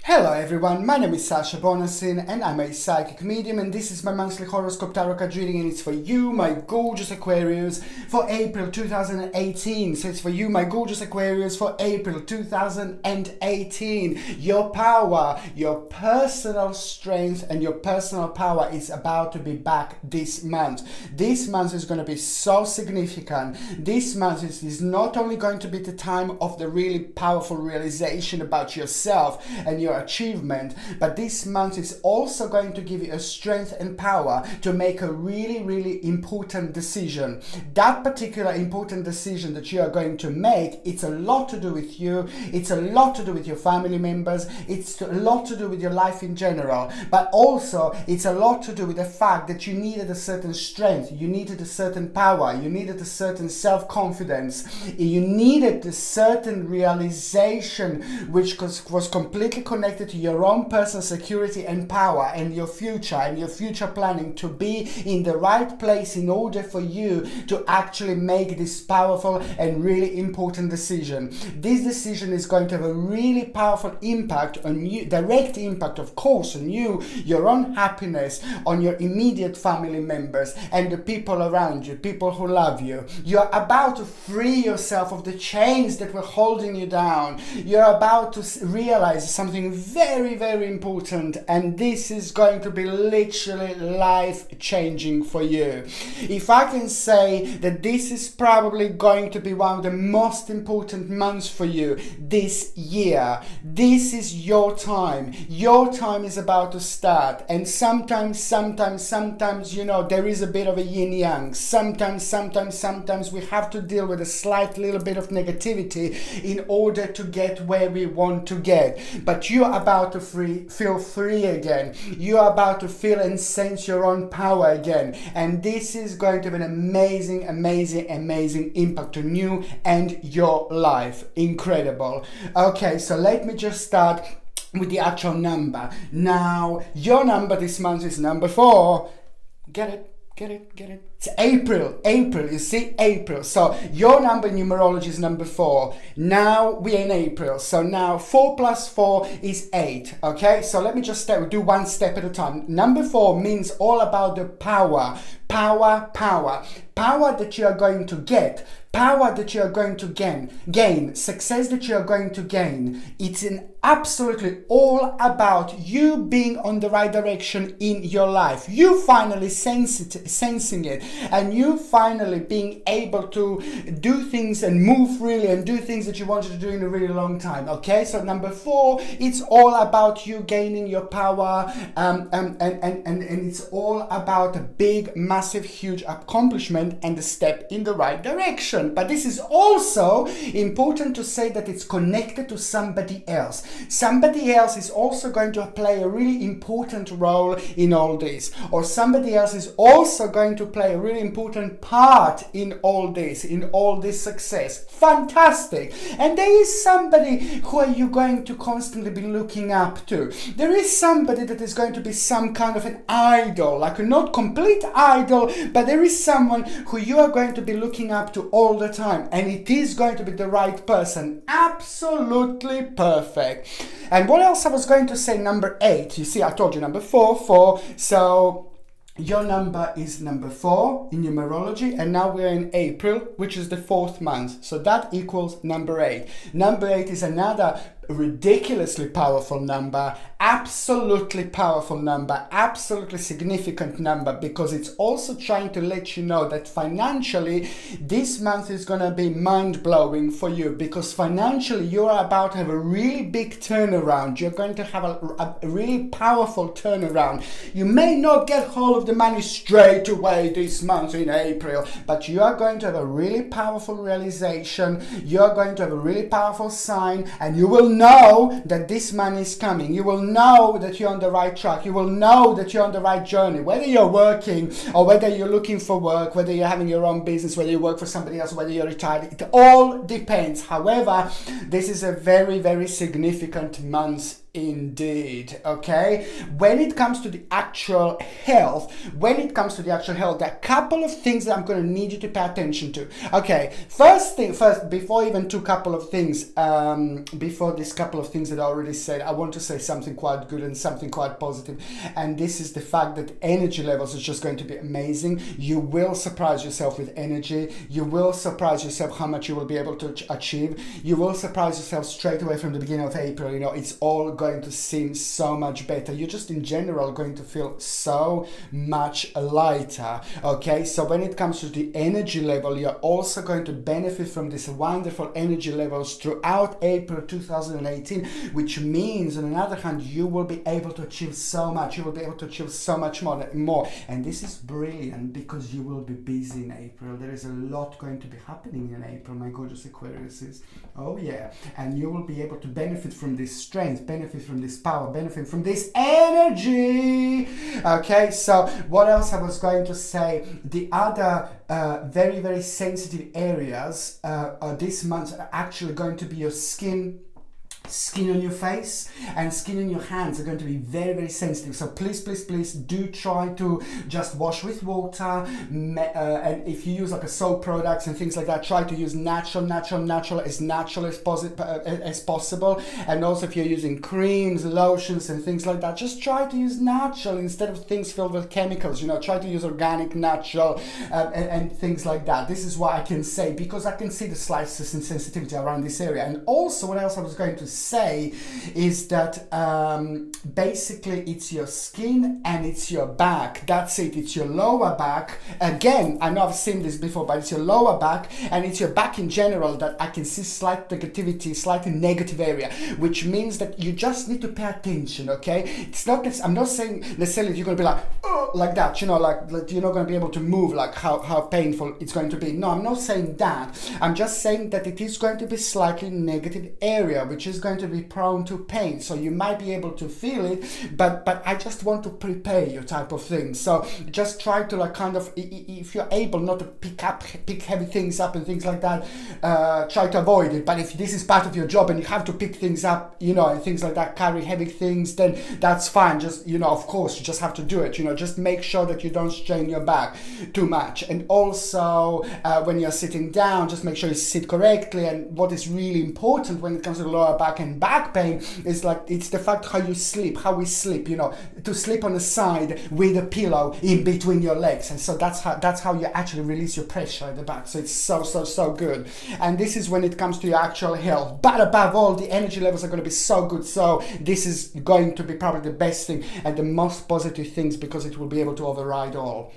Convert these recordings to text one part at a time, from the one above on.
Hello everyone, my name is Sasha Bonasin and I'm a psychic medium, and this is my monthly horoscope tarot card reading, and it's for you, my gorgeous Aquarius, for April 2018. So it's for you, my gorgeous Aquarius, for April 2018. Your power, your personal strength and your personal power is about to be back this month. This month is going to be so significant. This month is not only going to be the time of the really powerful realization about yourself and your achievement, but this month is also going to give you a strength and power to make a really important decision. That particular important decision that you are going to make, it's a lot to do with you, it's a lot to do with your family members, it's a lot to do with your life in general, but also it's a lot to do with the fact that you needed a certain strength, you needed a certain power, you needed a certain self-confidence, you needed a certain realization which was completely connected to your own personal security and power and your future planning to be in the right place in order for you to actually make this powerful and really important decision. This decision is going to have a really powerful impact on you, direct impact of course on you, your own happiness, on your immediate family members and the people around you, people who love you. You're about to free yourself of the chains that were holding you down. You're about to realize something very important, and this is going to be literally life-changing for you. If I can say that this is probably going to be one of the most important months for you this year. This is your time. Your time is about to start, and sometimes you know, there is a bit of a yin-yang. Sometimes we have to deal with a slight little bit of negativity in order to get where we want to get. But you are about to feel free again. You are about to feel and sense your own power again, and this is going to have an amazing impact on you and your life. Incredible. Okay, so let me just start with the actual number. Now, your number this month is number 4. Get it? It's April, you see, April. So your number in numerology is number 4. Now we are in April. So now 4 plus 4 is 8. Okay, so let me just do one step at a time. Number 4 means all about the power that you are going to get, power that you are going to gain, success that you are going to gain. It's absolutely all about you being on the right direction in your life. You finally sensing it, and you finally being able to do things and move freely and do things that you wanted to do in a really long time. Okay, so number 4, it's all about you gaining your power, and it's all about a big, massive, huge accomplishment and a step in the right direction. But this is also important to say that it's connected to somebody else. Somebody else is also going to play a really important role in all this, or somebody else is also going to play a really important part in all this success. Fantastic. And there is somebody who are you going to constantly be looking up to. There is somebody that is going to be some kind of an idol, like a not complete idol, but there is someone who you are going to be looking up to all the time, and it is going to be the right person. Absolutely perfect. And what else I was going to say, number 8. You see, I told you number 4, so your number is number 4 in numerology, and now we're in April, which is the 4th month. So that equals number 8. Number 8 is another ridiculously powerful number, absolutely powerful number, absolutely significant number, because it's also trying to let you know that financially this month is going to be mind-blowing for you, because financially you are about to have a really big turnaround. You're going to have a really powerful turnaround. You may not get hold of the money straight away this month in April, but you are going to have a really powerful realization. You are going to have a really powerful sign, and you will know that this money is coming. You will know that you're on the right track. You will know that you're on the right journey. Whether you're working or whether you're looking for work, whether you're having your own business, whether you work for somebody else, whether you're retired, it all depends. However, this is a very significant month Indeed. Okay, when it comes to the actual health, there are a couple of things that I'm going to need you to pay attention to. Okay, first, before even two couple of things, before this couple of things that I already said, I want to say something quite good and something quite positive, and this is the fact that energy levels is just going to be amazing. You will surprise yourself with energy. You will surprise yourself how much you will be able to achieve. You will surprise yourself straight away from the beginning of April. You know, it's all going to seem so much better. You're just in general going to feel so much lighter. Okay, so when it comes to the energy level, you're also going to benefit from these wonderful energy levels throughout April 2018, which means on the other hand you will be able to achieve so much. You will be able to achieve so much more, and this is brilliant because you will be busy in April. There is a lot going to be happening in April, my gorgeous Aquariuses. Oh yeah, and you will be able to benefit from this strength, benefit from this power, benefit from this energy. Okay, so what else I was going to say, the other very, very sensitive areas this month are actually going to be your skin on your face and skin on your hands are going to be very, very sensitive. So please, please, please do try to just wash with water, and if you use like a soap products and things like that, try to use natural as possible. And also if you're using creams, lotions and things like that, just try to use natural instead of things filled with chemicals. You know, try to use organic, natural and things like that. This is what I can say because I can see the slices and sensitivity around this area. And also what else I was going to say is that basically it's your skin and it's your back. That's it. It's your lower back. Again, I know I've seen this before, but it's your lower back and it's your back in general that I can see slight negativity, slightly negative area, which means that you just need to pay attention. Okay, it's not this, I'm not saying necessarily you're going to be like, oh, like that, you know, like you're not going to be able to move, like how painful it's going to be. No, I'm not saying that. I'm just saying that it is going to be slightly negative area, which is going to be prone to pain. So you might be able to feel it, but I just want to prepare you type of thing. So just try to like kind of, if you're able not to pick heavy things up and things like that, try to avoid it. But if this is part of your job and you have to pick things up, you know, and things like that, carry heavy things, then that's fine. Just, you know, of course you just have to do it. You know, just make sure that you don't strain your back too much. And also when you're sitting down, just make sure you sit correctly. And what is really important when it comes to the lower back and back pain is like, it's the fact how you sleep, how we sleep, you know, to sleep on the side with a pillow in between your legs. And so that's how you actually release your pressure at the back. So it's so good. And this is when it comes to your actual health. But above all, the energy levels are going to be so good. So this is going to be probably the best thing and the most positive things because it will be able to override all.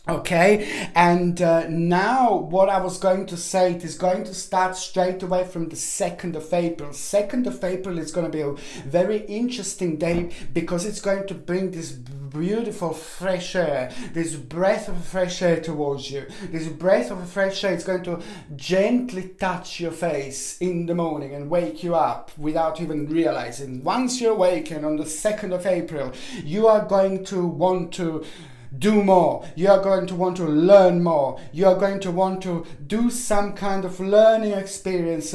Okay, and now what I was going to say, it is going to start straight away from the 2nd of April. 2nd of April is going to be a very interesting day because it's going to bring this beautiful fresh air, this breath of fresh air towards you. This breath of fresh air is going to gently touch your face in the morning and wake you up without even realizing. Once you awaken on the 2nd of April, you are going to want to do more. You are going to want to learn more. You are going to want to do some kind of learning experience,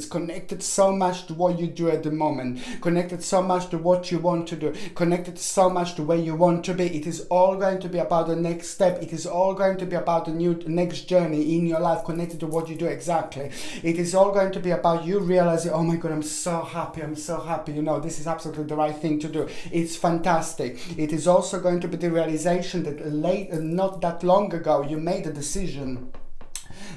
connected so much to what you do at the moment, connected so much to what you want to do, connected so much to where you want to be. It is all going to be about the next step. It is all going to be about the next journey in your life, connected to what you do exactly. It is all going to be about you realizing, oh my God, I'm so happy, you know, this is absolutely the right thing to do. It's fantastic. It is also going to be the realization that not that long ago you made a decision.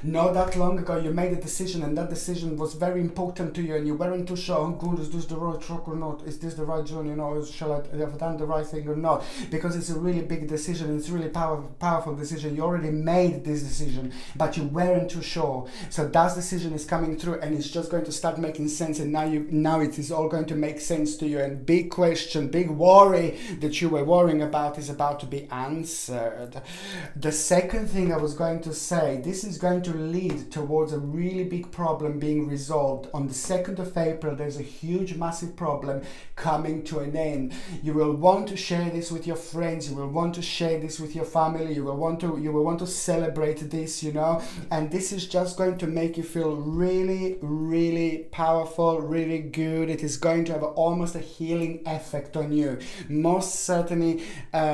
Not that long ago you made a decision, and that decision was very important to you, and you weren't too sure, oh God, is this the right track or not? Is this the right journey? You know, shall I have done the right thing or not? Because it's a really big decision. It's a really powerful decision. You already made this decision, but you weren't too sure. So that decision is coming through, and it's just going to start making sense. And now it is all going to make sense to you. And big question, big worry that you were worrying about is about to be answered. The second thing I was going to say, this is going to lead towards a really big problem being resolved. On the 2nd of April, there's a huge, massive problem coming to an end. You will want to share this with your friends. You will want to share this with your family. You will want to celebrate this, you know. And this is just going to make you feel really, really powerful, really good. It is going to have almost a healing effect on you. Most certainly,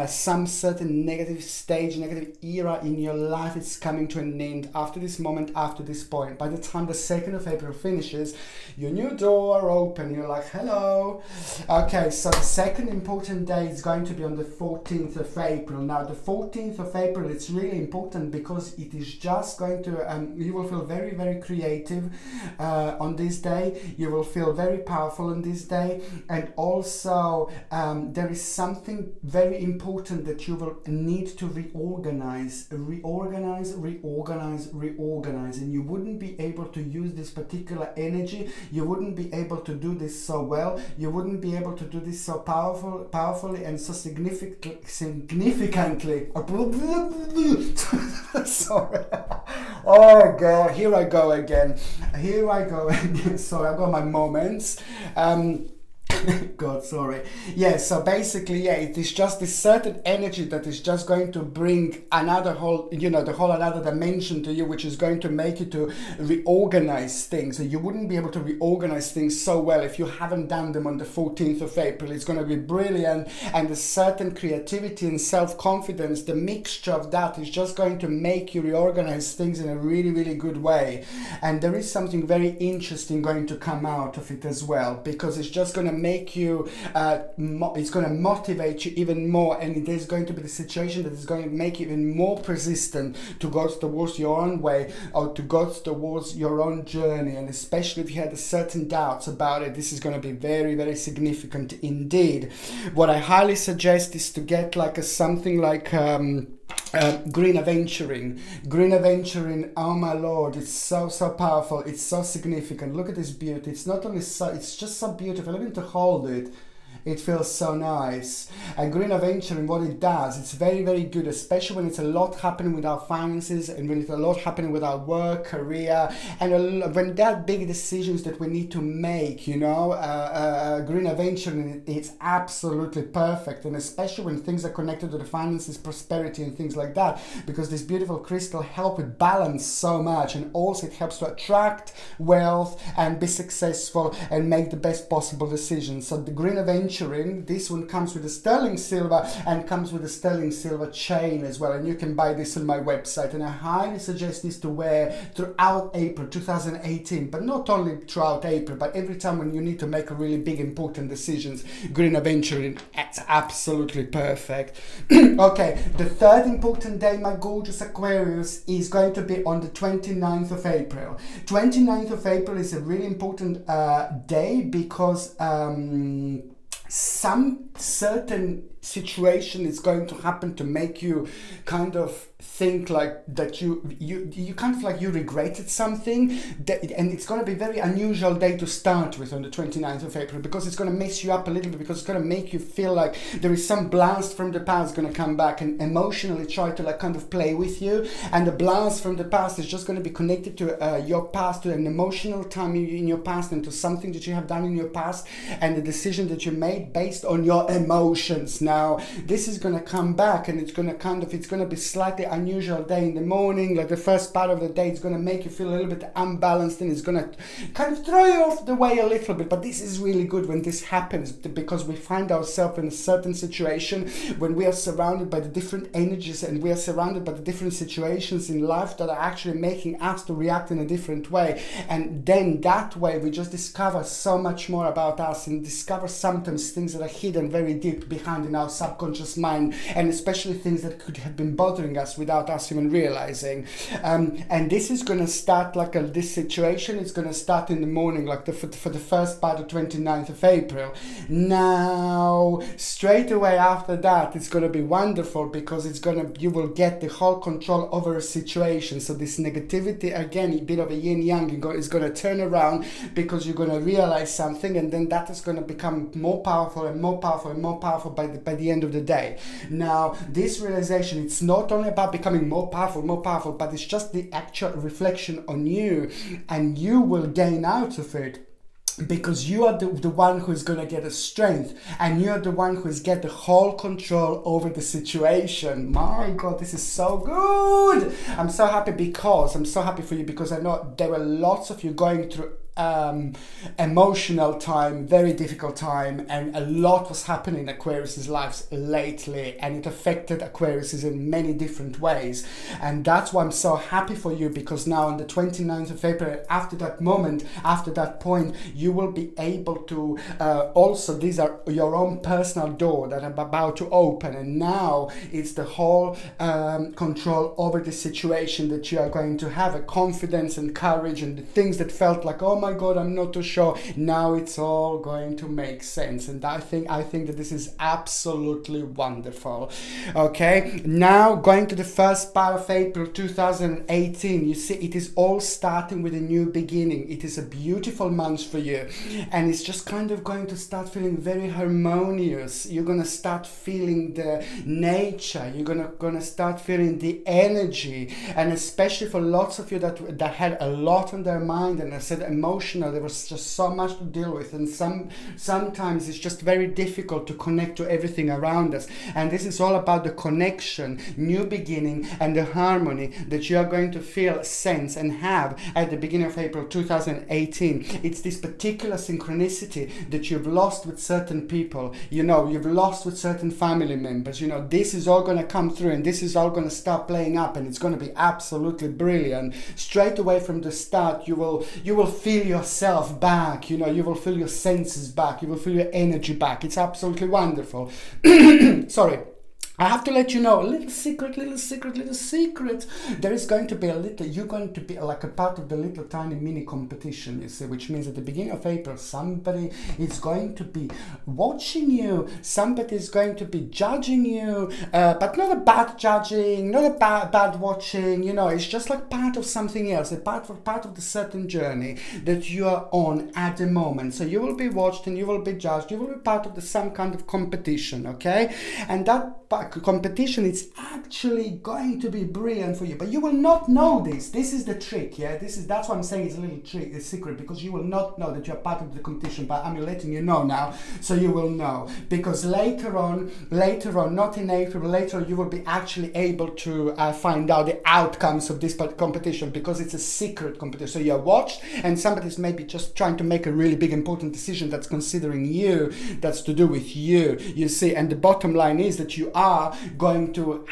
some certain negative stage, negative era in your life is coming to an end after this moment, after this point. By the time the 2nd of April finishes, your new door open. You're like, hello. Okay, so the second important day is going to be on the 14th of April. Now, the 14th of April, it's really important because it is just going to, you will feel very, very creative on this day. You will feel very powerful on this day. And also, there is something very important that you will need to reorganize, and you wouldn't be able to use this particular energy. You wouldn't be able to do this so well. You wouldn't be able to do this so powerfully and so significantly. Sorry. Oh God, here I go again. Sorry, I got my moments. God, sorry. Yeah, so basically, yeah, it is just this certain energy that is just going to bring another whole, you know, another dimension to you, which is going to make you to reorganize things. So you wouldn't be able to reorganize things so well if you haven't done them on the 14th of April. It's going to be brilliant, and a certain creativity and self-confidence, the mixture of that is just going to make you reorganize things in a really, really good way. And there is something very interesting going to come out of it as well, because it's just going to make you, it's going to motivate you even more, and there's going to be the situation that is going to make you even more persistent to go towards your own way, or to go towards your own journey. And especially if you had certain doubts about it, this is going to be very, very significant indeed. What I highly suggest is to get like something like green aventuring. Oh my Lord, it's so powerful. It's so significant. Look at this beauty. It's not only so, it's just so beautiful. Even to hold it, it feels so nice. And green aventuring, what it does, it's very, very good, especially when it's a lot happening with our finances, and when it's a lot happening with our work, career, and when there are big decisions that we need to make, you know. Green aventuring, it's absolutely perfect, and especially when things are connected to the finances, prosperity, and things like that, because this beautiful crystal helps it balance so much, and also it helps to attract wealth and be successful and make the best possible decisions. So the green aventuring, this one comes with a sterling silver and comes with a sterling silver chain as well, and you can buy this on my website, and I highly suggest this to wear throughout April 2018, but not only throughout April, but every time when you need to make a really big important decisions. Green aventuring, it's absolutely perfect. Okay, the third important day, my gorgeous Aquarius, is going to be on the 29th of April. 29th of April is a really important day because some certain situation is going to happen to make you kind of think like that you kind of like you regretted something, and it's going to be a very unusual day to start with on the 29th of April, because it's going to mess you up a little bit, because it's going to make you feel like there is some blast from the past going to come back and emotionally try to like kind of play with you. And the blast from the past is just going to be connected to your past, to an emotional time in your past, and to something that you have done in your past, and the decision that you made based on your emotions. Now this is going to come back, and it's going to be slightly unusual day in the morning. Like the first part of the day, it's going to make you feel a little bit unbalanced, and it's going to kind of throw you off the way a little bit. But this is really good when this happens, because we find ourselves in a certain situation when we are surrounded by the different energies, and we are surrounded by the different situations in life that are actually making us to react in a different way. And then that way we just discover so much more about us, and discover sometimes things that are hidden very deep behind in our subconscious mind, and especially things that could have been bothering us without us even realizing. And this is going to start like this situation is going to start in the morning, like for the first part of 29th of April. Now straight away after that, it's going to be wonderful, because you will get the whole control over a situation. So this negativity, again, a bit of a yin yang, is going to turn around, because you're going to realize something, and then that is going to become more powerful and more powerful and more powerful by the end of the day. Now this realization, it's not only about becoming more powerful, but it's just the actual reflection on you, and you will gain out of it. Because you are the one who's going to get the strength, and you're the one who's get the whole control over the situation. My God, this is so good. I'm so happy for you, because I know there were lots of you going through emotional time, very difficult time, and a lot was happening in Aquarius's lives lately, and it affected Aquarius in many different ways. And that's why I'm so happy for you, because now on the 29th of April, after that moment, after that point, you will be able to also, these are your own personal door that I'm about to open, and now it's the whole control over the situation that you are going to have, a confidence and courage, and the things that felt like, oh my God, I'm not too sure, now it's all going to make sense. And I think that this is absolutely wonderful. Okay, now going to the first part of April 2018, you see it is all starting with a new beginning. It is a beautiful month for you, and it's just kind of going to start feeling very harmonious. You're gonna start feeling the nature, you're gonna start feeling the energy, and especially for lots of you that had a lot on their mind, and I said emotional, there was just so much to deal with, and sometimes it's just very difficult to connect to everything around us. And this is all about the connection, new beginning, and the harmony that you are going to feel, sense, and have at the beginning of April 2018. It's this particular synchronicity that you've lost with certain people, you know, you've lost with certain family members, you know, this is all going to come through, and this is all going to start playing up, and it's going to be absolutely brilliant. Straight away from the start, you will feel yourself back, you know, you will feel your senses back, you will feel your energy back. It's absolutely wonderful. Sorry. I have to let you know a little secret. There is going to be you're going to be like a part of the little tiny mini competition, you see, which means at the beginning of April, somebody is going to be watching you, somebody is going to be judging you, but not a bad judging, not a bad watching, you know, it's just like part of something else, a part of the certain journey that you are on at the moment. So you will be watched and you will be judged, you will be part of some kind of competition, okay? And that competition is actually going to be brilliant for you, but you will not know this. This is the trick, yeah. That's why I'm saying it's a little trick, a secret, because you will not know that you're part of the competition. But I'm letting you know now, so you will know, because later on, not in April, later on, you will be actually able to find out the outcomes of this competition, because it's a secret competition. So you're watched, and somebody's maybe just trying to make a really big important decision that's considering you, that's to do with you, you see. And the bottom line is that you are going to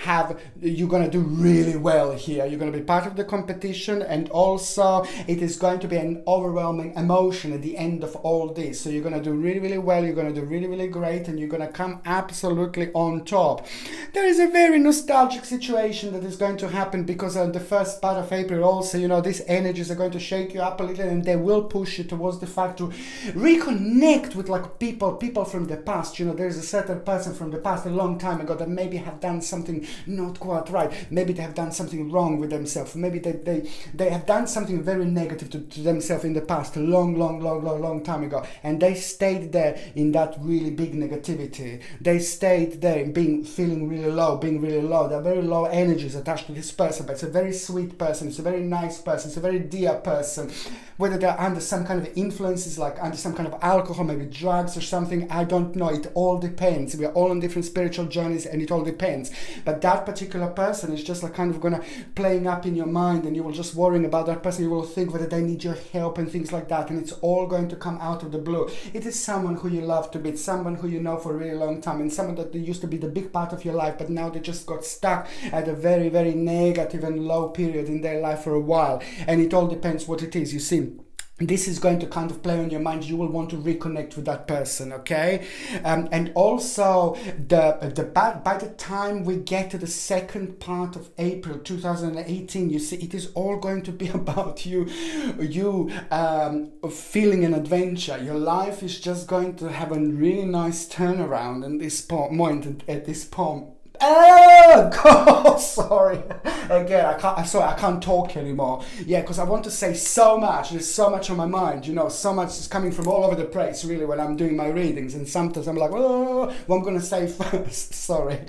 you're going to do really well here. You're going to be part of the competition, and also it is going to be an overwhelming emotion at the end of all this. So you're going to do really, really well, you're going to do really, really great, and you're going to come absolutely on top. There is a very nostalgic situation that is going to happen, because on the first part of April also, you know, these energies are going to shake you up a little, and they will push you towards the fact to reconnect with like people from the past. You know, there's a certain person from the past a long time ago that maybe have done something not quite right, maybe they have done something wrong with themselves, maybe they have done something very negative to themselves in the past, a long time ago, and they stayed there in that really big negativity. They stayed there feeling really low, being really low. There are very low energies attached to this person, but it's a very sweet person, it's a very nice person, it's a very dear person. Whether they're under some kind of influences, like under some kind of alcohol, maybe drugs or something, I don't know. It all depends. We are all on different spiritual journeys, and it all depends. But that particular person is just like kind of gonna playing up in your mind, and you will just worrying about that person. You will think whether they need your help and things like that, and it's all going to come out of the blue. It is someone who you love to be, someone who you know for a really long time, and someone that used to be the big part of your life, but now they just got stuck at a very, very negative and low period in their life for a while. And it all depends what it is, you see. This is going to kind of play on your mind. You will want to reconnect with that person, okay? And also, by the time we get to the second part of April 2018, you see, it is all going to be about you feeling an adventure. Your life is just going to have a really nice turnaround at this point, at this point. God, sorry. Again, I can't talk anymore. Yeah, because I want to say so much. There's so much on my mind, you know, so much is coming from all over the place, really, when I'm doing my readings. And sometimes I'm like, oh, what I'm going to say first, sorry.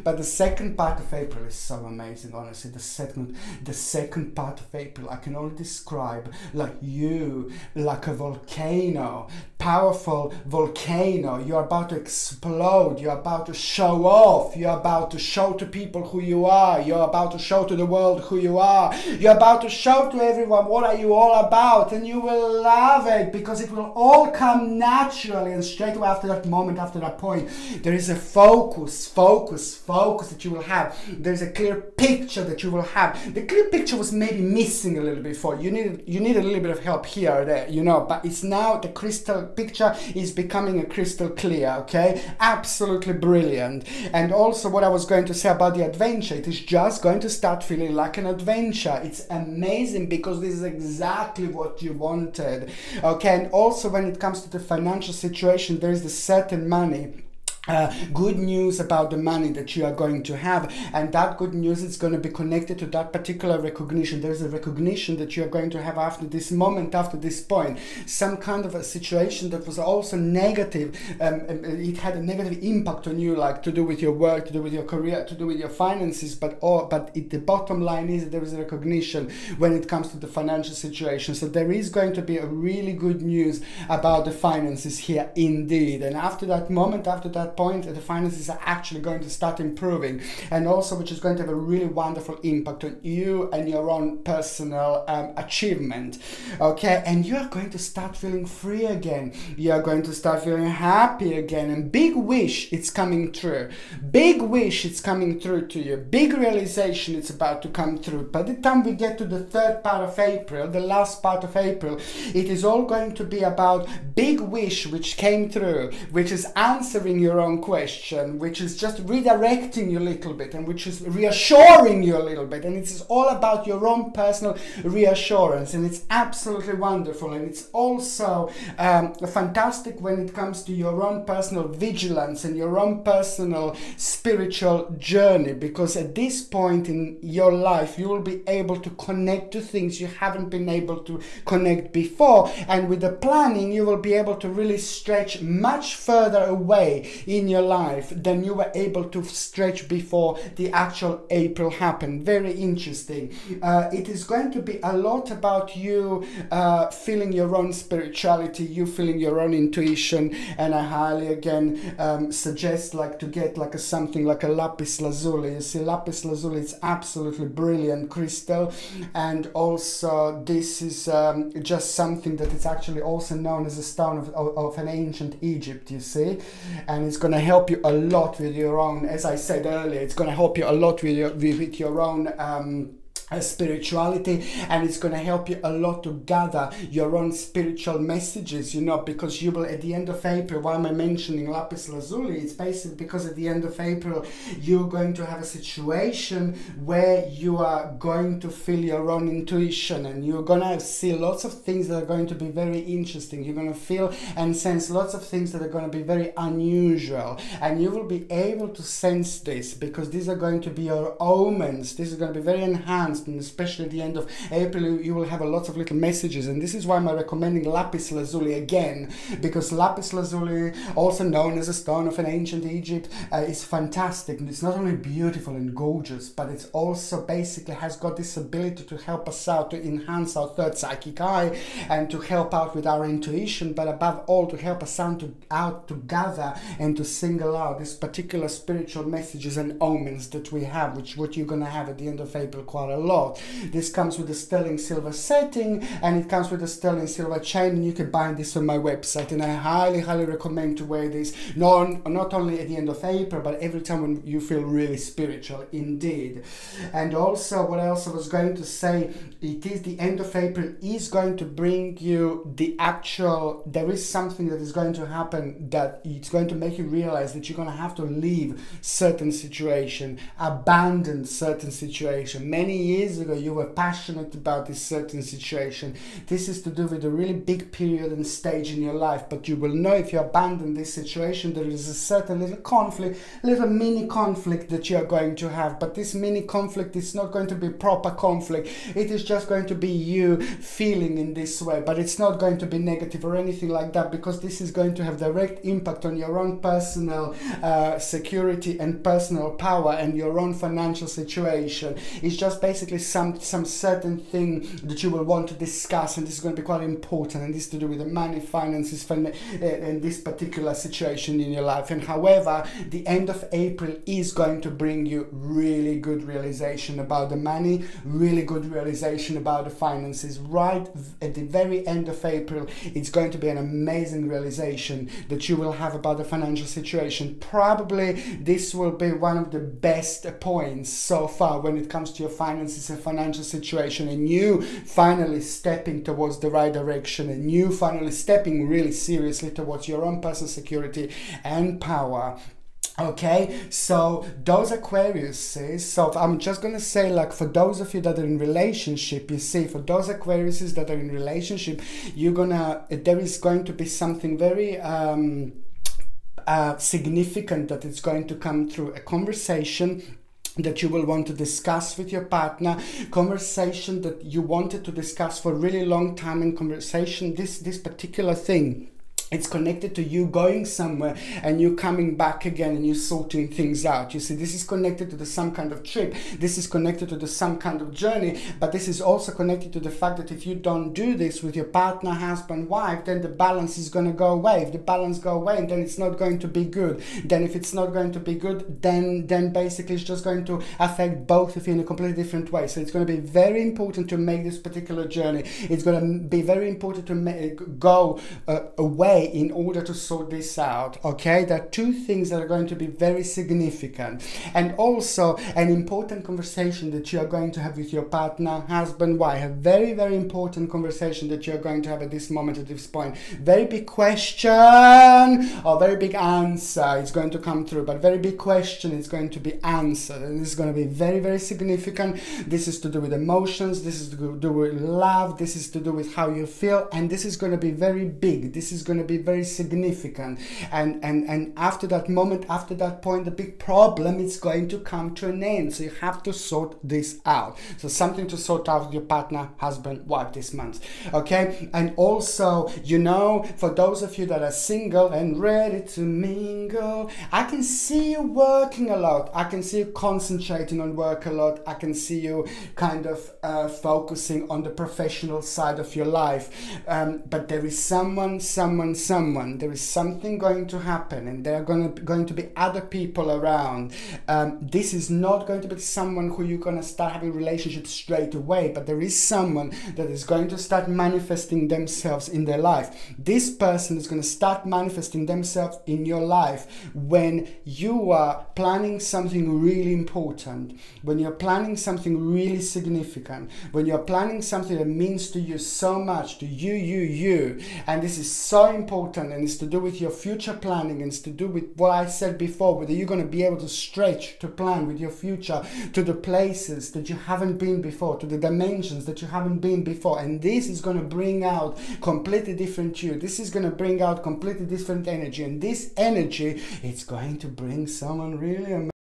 But the second part of April is so amazing, honestly. The second part of April, I can only describe like you, like a volcano, powerful volcano. You're about to explode. You're about to show off. You're about to show to people who you are. You're about to show to the world who you are. You're about to show to everyone what are you all about, and you will love it because it will all come naturally. And straight away after that moment, after that point, there is a focus that you will have. There's a clear picture that you will have. The clear picture was maybe missing a little bit before. You need a little bit of help here or there, you know, but it's now the crystal picture is becoming a crystal clear, okay? Absolutely brilliant. And also what I was going to say about the adventure, it is just going to start feeling like an adventure. It's amazing because this is exactly what you wanted, okay? And also when it comes to the financial situation, there is the certain money. Good news about the money that you are going to have, and that good news is going to be connected to that particular recognition. There's a recognition that you are going to have after this moment, after this point. Some kind of a situation that was also negative, it had a negative impact on you, like to do with your work, to do with your career, to do with your finances, but the bottom line is that there is a recognition when it comes to the financial situation. So there is going to be a really good news about the finances here indeed. And after that moment, after that point, the finances are actually going to start improving, and also which is going to have a really wonderful impact on you and your own personal achievement, okay? And you are going to start feeling free again. You are going to start feeling happy again, and big wish, it's coming true. Big wish, it's coming through to you. Big realization, it's about to come through. By the time we get to the third part of April, the last part of April, it is all going to be about big wish which came through, which is answering your own question, which is just redirecting you a little bit, and which is reassuring you a little bit, and it's all about your own personal reassurance, and it's absolutely wonderful. And it's also fantastic when it comes to your own personal vigilance and your own personal spiritual journey, because at this point in your life you will be able to connect to things you haven't been able to connect before, and with the planning you will be able to really stretch much further away in your life than you were able to stretch before the actual April happened. Very interesting. It is going to be a lot about you feeling your own spirituality, you feeling your own intuition, and I highly again suggest like to get like something like a lapis lazuli. You see, lapis lazuli is absolutely brilliant crystal, and also this is just something that is actually also known as a stone of an ancient Egypt, you see, and it's going to help you a lot with your own, as I said earlier, it's going to help you a lot with your own spirituality, and it's going to help you a lot to gather your own spiritual messages, you know, because you will at the end of April, why am I mentioning lapis lazuli? It's basically because at the end of April you're going to have a situation where you are going to feel your own intuition, and you're going to see lots of things that are going to be very interesting. You're going to feel and sense lots of things that are going to be very unusual, and you will be able to sense this because these are going to be your omens. This is going to be very enhanced, and especially at the end of April you will have a lot of little messages. And this is why I'm recommending lapis lazuli again, because lapis lazuli, also known as a stone of an ancient Egypt, is fantastic, and it's not only beautiful and gorgeous, but it's also basically has got this ability to help us out, to enhance our third psychic eye, and to help out with our intuition, but above all to help us out to gather and to single out these particular spiritual messages and omens that we have, which what you're going to have at the end of April quite a lot. This comes with a sterling silver setting, and it comes with a sterling silver chain, and you can buy this on my website, and I highly recommend to wear this not only at the end of April, but every time when you feel really spiritual indeed. And also what else I was going to say, it is the end of April is going to bring you the actual, there is something that is going to happen that it's going to make you realize that you're going to have to leave certain situation, abandon certain situation. Many years ago you were passionate about this certain situation. This is to do with a really big period and stage in your life, but you will know if you abandon this situation, there is a certain little conflict, little mini conflict that you are going to have. But this mini conflict is not going to be proper conflict. It is just going to be you feeling in this way, but it's not going to be negative or anything like that, because this is going to have direct impact on your own personal security and personal power and your own financial situation. It's just basically some certain thing that you will want to discuss, and this is going to be quite important, and this is to do with the money, finances, and this particular situation in your life. And however, the end of April is going to bring you really good realization about the money, really good realization about the finances. Right at the very end of April, it's going to be an amazing realization that you will have about the financial situation. Probably this will be one of the best points so far when it comes to your finances and financial situation, and you finally stepping towards the right direction, and you finally stepping really seriously towards your own personal security and power. Okay, so those Aquariuses, so I'm just gonna say, like, for those of you that are in relationship, you see, for those Aquariuses that are in relationship, there is going to be something very significant that is going to come through, a conversation that you will want to discuss with your partner, conversation that you wanted to discuss for a really long time, and conversation, this particular thing, it's connected to you going somewhere and you coming back again and you sorting things out. You see, this is connected to some kind of trip. This is connected to some kind of journey, but this is also connected to the fact that if you don't do this with your partner, husband, wife, then the balance is going to go away. If the balance go away, then it's not going to be good. Then if it's not going to be good, then basically it's just going to affect both of you in a completely different way. So it's going to be very important to make this particular journey. It's going to be very important to go away in order to sort this out. Okay, there are two things that are going to be very significant, and also an important conversation that you are going to have with your partner, husband, wife. A very, very important conversation that you are going to have at this moment, at this point. Very big question or very big answer is going to come through, but very big question is going to be answered, and this is going to be very, very significant. This is to do with emotions, this is to do with love, this is to do with how you feel, and this is going to be very big. This is going to be very significant, and after that moment, after that point, the big problem is going to come to an end. So you have to sort this out. So something to sort out with your partner, husband, wife this month. Okay, and also, you know, for those of you that are single and ready to mingle, I can see you working a lot. I can see you concentrating on work a lot. I can see you kind of focusing on the professional side of your life, but there is someone, there is something going to happen, and there are going to be other people around. This is not going to be someone who you're going to start having relationships straight away, but there is someone that is going to start manifesting themselves in their life. This person is going to start manifesting themselves in your life when you are planning something really important, when you're planning something really significant, when you're planning something that means to you so much, to you, and this is so important, and it's to do with your future planning, and it's to do with what I said before, whether you're going to be able to stretch to plan with your future to the places that you haven't been before, to the dimensions that you haven't been before. And this is going to bring out completely different you. This is going to bring out completely different energy, and this energy, it's going to bring someone really amazing.